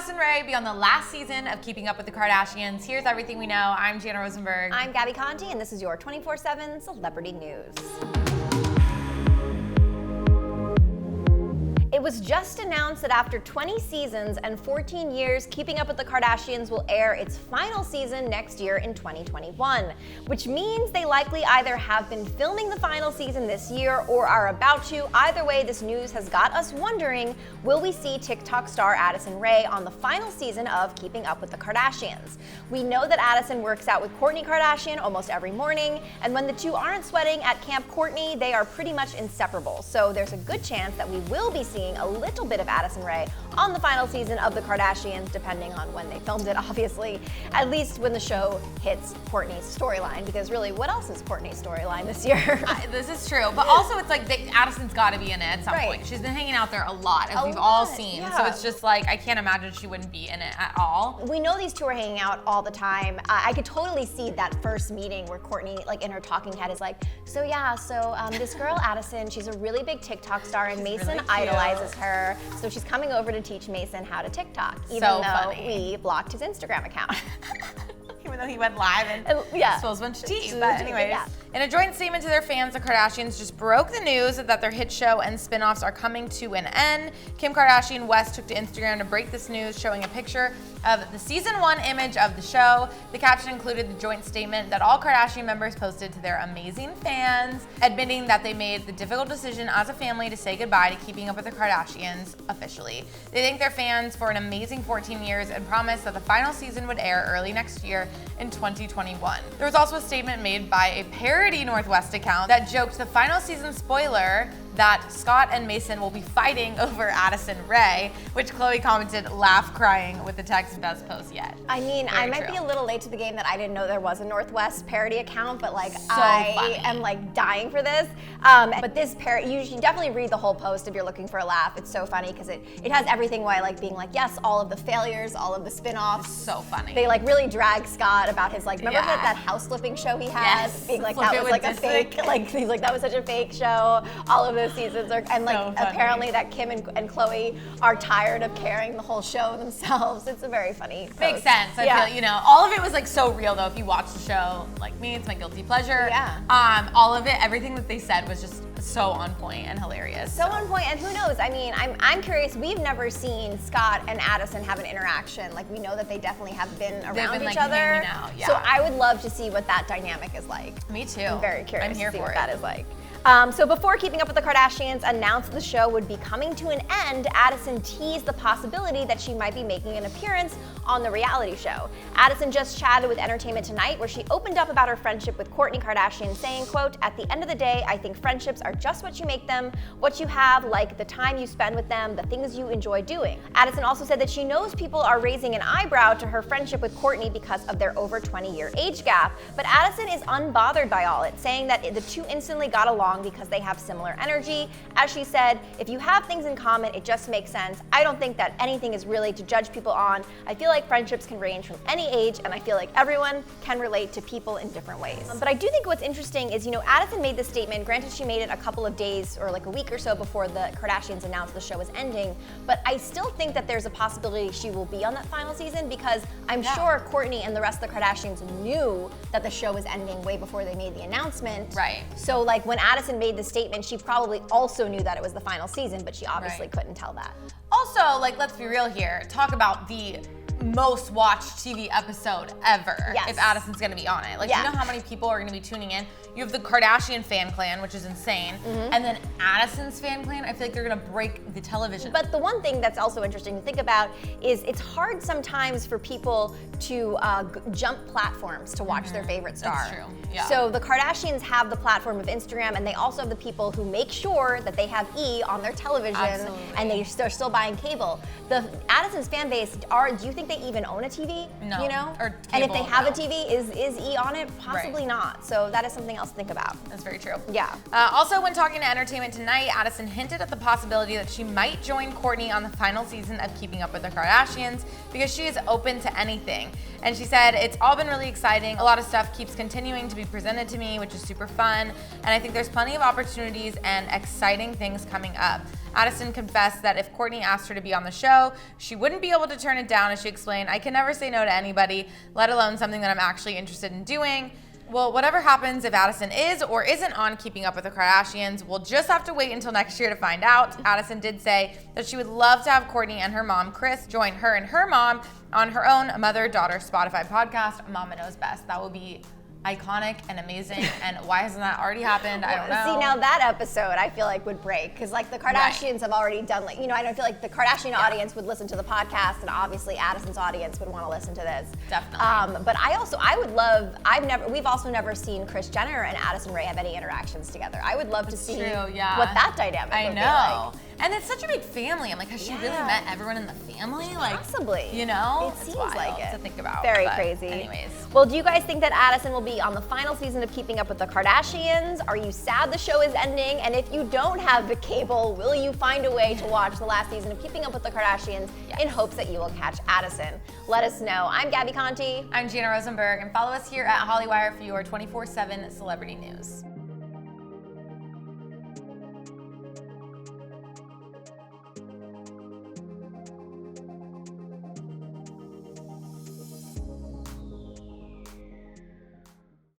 Addison Rae be on the last season of Keeping Up with the Kardashians? Here's everything we know. I'm Jana Rosenberg. I'm Gabi Conti, and this is your 24/7 celebrity news. It was just announced that after 20 seasons and 14 years, Keeping Up with the Kardashians will air its final season next year in 2021, which means they likely either have been filming the final season this year or are about to. Either way, this news has got us wondering, will we see TikTok star Addison Rae on the final season of Keeping Up with the Kardashians? We know that Addison works out with Kourtney Kardashian almost every morning, and when the two aren't sweating at Camp Kourtney, they are pretty much inseparable. So there's a good chance that we will be seeing a little bit of Addison Rae on the final season of the Kardashians, depending on when they filmed it, obviously, at least when the show hits Kourtney's storyline, because really, what else is Kourtney's storyline this year? This is true, but also it's like Addison's got to be in it at some point. She's been hanging out there a lot, as we've all seen, so it's just like, I can't imagine she wouldn't be in it at all. We know these two are hanging out all the time. I could totally see that first meeting where Kourtney, like in her talking head, is like, this girl Addison, she's a really big TikTok star, and Mason really idolizes her, so she's coming over to teach Mason how to TikTok, even though we blocked his Instagram account. Even though he went live and spills a bunch of tea. But anyways, in a joint statement to their fans, the Kardashians just broke the news that their hit show and spin-offs are coming to an end. Kim Kardashian West took to Instagram to break this news, showing a picture of the season 1 image of the show. The caption included the joint statement that all Kardashian members posted to their amazing fans, admitting that they made the difficult decision as a family to say goodbye to Keeping Up with the Kardashians officially. They thanked their fans for an amazing 14 years and promised that the final season would air early next year in 2021. There was also a statement made by a parody Northwest account that joked the final season spoiler that Scott and Mason will be fighting over Addison Rae, which Khloe commented, laugh crying, with the text best post yet. I mean, I might be a little late to the game that I didn't know there was a Northwest parody account, but like I am like dying for this. But this parody, you should definitely read the whole post if you're looking for a laugh. It's so funny because it has everything why I like being like, yes, all of the failures, all of the spin-offs. So funny. They like really drag Scott about his like, remember that house flipping show he had? Yes. Being like, that was like a fake, like he's like, that was such a fake show. All of those seasons are, and like apparently that Kim and Khloe are tired of carrying the whole show themselves. It's a very funny post. Makes sense. I feel, all of it was like so real though. If you watch the show, like me, it's my guilty pleasure. Yeah. All of it, everything that they said was just so on point and hilarious. So on point, and who knows? I mean, I'm curious. We've never seen Scott and Addison have an interaction. Like we know that they definitely have been around each other. Hanging out, So I would love to see what that dynamic is like. Me too. I'm very curious I'm here to see for what it. that is like. So before Keeping Up with the Kardashians announced the show would be coming to an end, Addison teased the possibility that she might be making an appearance on the reality show. Addison just chatted with Entertainment Tonight, where she opened up about her friendship with Kourtney Kardashian, saying, quote, "At the end of the day, I think friendships are just what you make them, what you have, like the time you spend with them, the things you enjoy doing." Addison also said that she knows people are raising an eyebrow to her friendship with Kourtney because of their over 20-year age gap, but Addison is unbothered by all it, saying that the two instantly got along because they have similar energy. As she said, if you have things in common, it just makes sense. I don't think that anything is really to judge people on. I feel like friendships can range from any age, and I feel like everyone can relate to people in different ways. But I do think what's interesting is, Addison made this statement. Granted, she made it a couple of days or like a week or so before the Kardashians announced the show was ending, but I still think that there's a possibility she will be on that final season because I'm sure Kourtney and the rest of the Kardashians knew that the show was ending way before they made the announcement. Right. So like when Addison made the statement, she probably also knew that it was the final season, but she obviously couldn't tell that. Also, like, let's be real here. Talk about the most watched TV episode ever if Addison's gonna be on it. Like, you know how many people are gonna be tuning in? You have the Kardashian fan clan, which is insane, and then Addison's fan clan, I feel like they're gonna break the television. But the one thing that's also interesting to think about is it's hard sometimes for people to jump platforms to watch their favorite star. That's true, yeah. So the Kardashians have the platform of Instagram, and they also have the people who make sure that they have E on their television, and they're still buying cable. The Addison's fan base, do you think they even own a TV? No. Or cable, and if they have a TV, is E on it? Possibly not. So that is something else to think about. That's very true. Yeah. Also, when talking to Entertainment Tonight, Addison hinted at the possibility that she might join Kourtney on the final season of Keeping Up with the Kardashians because she is open to anything. And she said, "It's all been really exciting. A lot of stuff keeps continuing to be presented to me, which is super fun. And I think there's plenty of opportunities and exciting things coming up. Addison confessed that if Kourtney asked her to be on the show, she wouldn't be able to turn it down, as she explained, "I can never say no to anybody, let alone something that I'm actually interested in doing." Well, whatever happens, if Addison is or isn't on Keeping Up with the Kardashians, we'll just have to wait until next year to find out. Addison did say that she would love to have Kourtney and her mom, Kris, join her and her mom on her own mother-daughter Spotify podcast, Mama Knows Best. That will be iconic and amazing, and why hasn't that already happened? I don't know. See, now that episode I feel like would break, because like the Kardashians have already done, like, you know, I don't feel like the Kardashian audience would listen to the podcast, and obviously Addison's audience would want to listen to this. Definitely. But I would love, we've also never seen Kris Jenner and Addison Rae have any interactions together. I would love to see what that dynamic would be like. And it's such a big family. I'm like, has she really met everyone in the family? Like, possibly. You know? It seems like it. To think about. Very crazy. Anyways. Well, do you guys think that Addison will be on the final season of Keeping Up with the Kardashians? Are you sad the show is ending? And if you don't have the cable, will you find a way to watch the last season of Keeping Up with the Kardashians in hopes that you will catch Addison? Let us know. I'm Gabi Conti. I'm Jana Rosenberg, and follow us here at Hollywire for your 24/7 celebrity news.